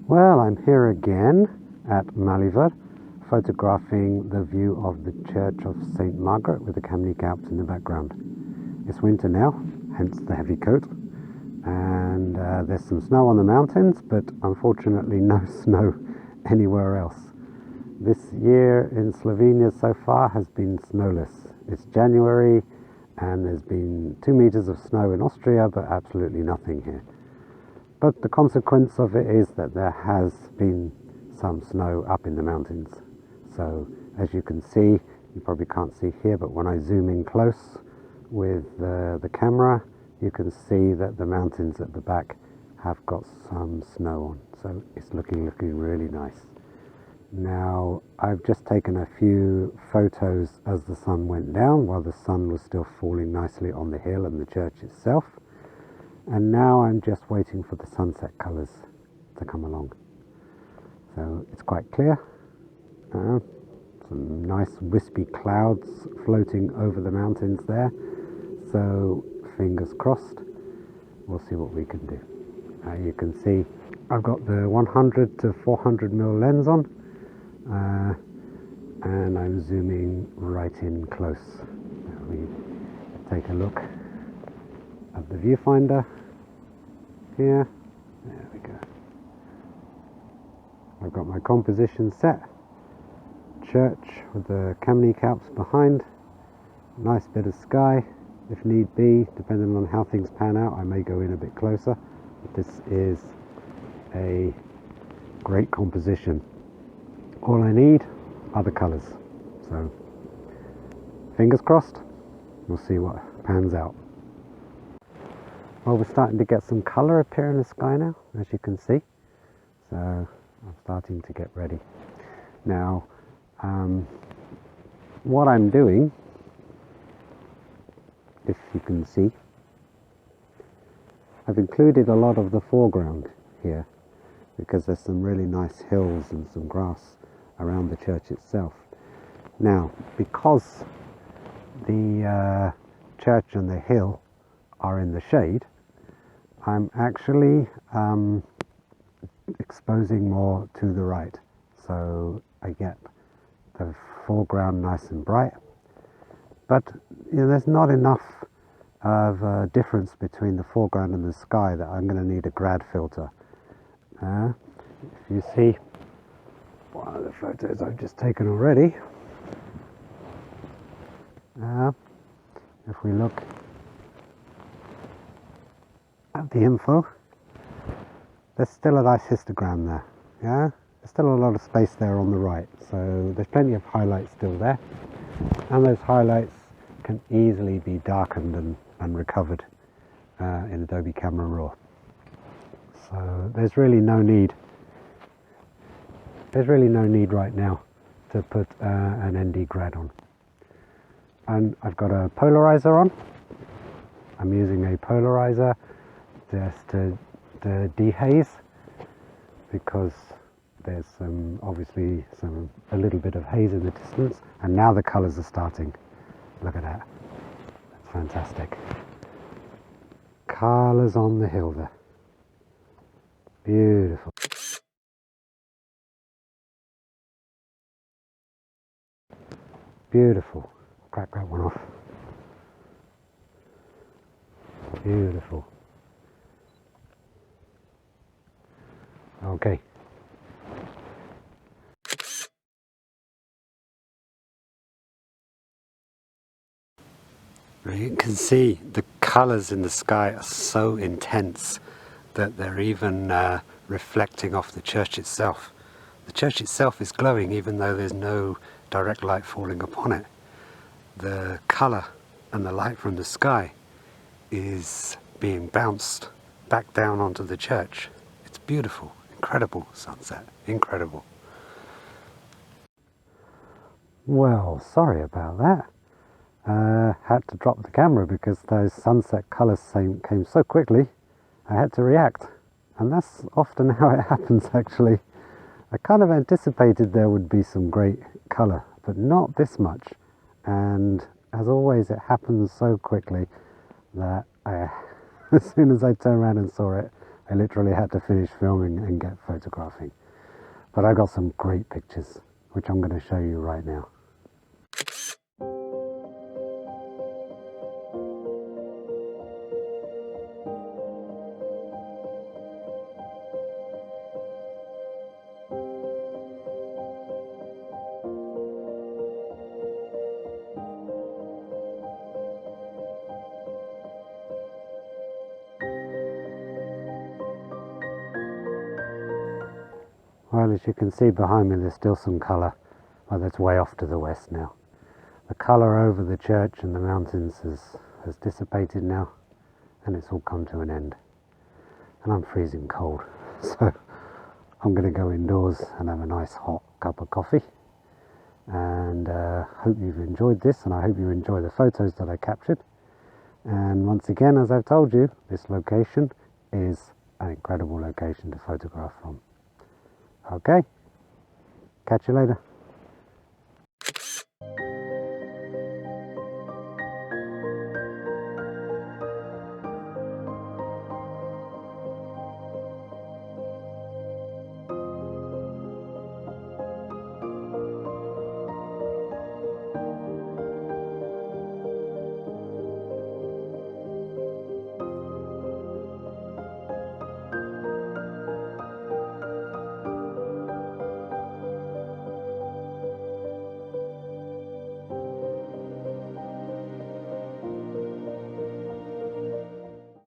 Well, I'm here again at Maliver, photographing the view of the Church of Saint Margaret with the Kamnik Alps in the background. It's winter now, hence the heavy coat, and there's some snow on the mountains, but unfortunately no snow anywhere else. This year in Slovenia so far has been snowless. It's January and there's been 2 meters of snow in Austria, but absolutely nothing here. But the consequence of it is that there has been some snow up in the mountains. So as you can see, you probably can't see here, but when I zoom in close with the camera, you can see that the mountains at the back have got some snow on. So it's looking really nice. Now, I've just taken a few photos as the sun went down, while the sun was still falling nicely on the hill and the church itself. And now I'm just waiting for the sunset colours to come along. So it's quite clear. Some nice wispy clouds floating over the mountains there. So fingers crossed, we'll see what we can do. You can see I've got the 100 to 400mm lens on, and I'm zooming right in close. We take a look at the viewfinder here. There we go. I've got my composition set. Church with the Kamnik Alps behind. Nice bit of sky. If need be, depending on how things pan out, I may go in a bit closer. But this is a great composition. All I need are the colours. So, fingers crossed, we'll see what pans out. Well, we're starting to get some colour appear in the sky now, as you can see. So, I'm starting to get ready. Now, what I'm doing, if you can see, I've included a lot of the foreground here because there's some really nice hills and some grass around the church itself. Now, because the church and the hill are in the shade, I'm actually exposing more to the right, so I get the foreground nice and bright. But there's not enough of a difference between the foreground and the sky that I'm going to need a grad filter. If you see one of the photos I've just taken already, if we look at the info, there's still a nice histogram there. There's still a lot of space there on the right, so there's plenty of highlights still there, and those highlights can easily be darkened and recovered in Adobe Camera Raw. So there's really no need right now to put an ND grad on. And I've got a polarizer on. I'm using a polarizer just to dehaze, because there's obviously a little bit of haze in the distance, and now the colours are starting. Look at that. That's fantastic. Colours on the hill there. Beautiful. Beautiful. Crack that one off. Beautiful. Okay. You can see the colours in the sky are so intense that they're even reflecting off the church itself. The church itself is glowing even though there's no direct light falling upon it. The colour and the light from the sky is being bounced back down onto the church. It's beautiful, incredible sunset, incredible. Well, sorry about that. Had to drop the camera because those sunset colours came so quickly. I had to react, and that's often how it happens actually. I kind of anticipated there would be some great colour, but not this much, and as always it happens so quickly that as soon as I turned around and saw it, I literally had to finish filming and get photographing. But I got some great pictures, which I'm going to show you right now. Well, as you can see behind me, there's still some colour, but that's way off to the west now. The colour over the church and the mountains has dissipated now, and it's all come to an end. And I'm freezing cold, so I'm going to go indoors and have a nice hot cup of coffee. And hope you've enjoyed this, and I hope you enjoy the photos that I captured. And once again, as I've told you, this location is an incredible location to photograph from. Okay, catch you later.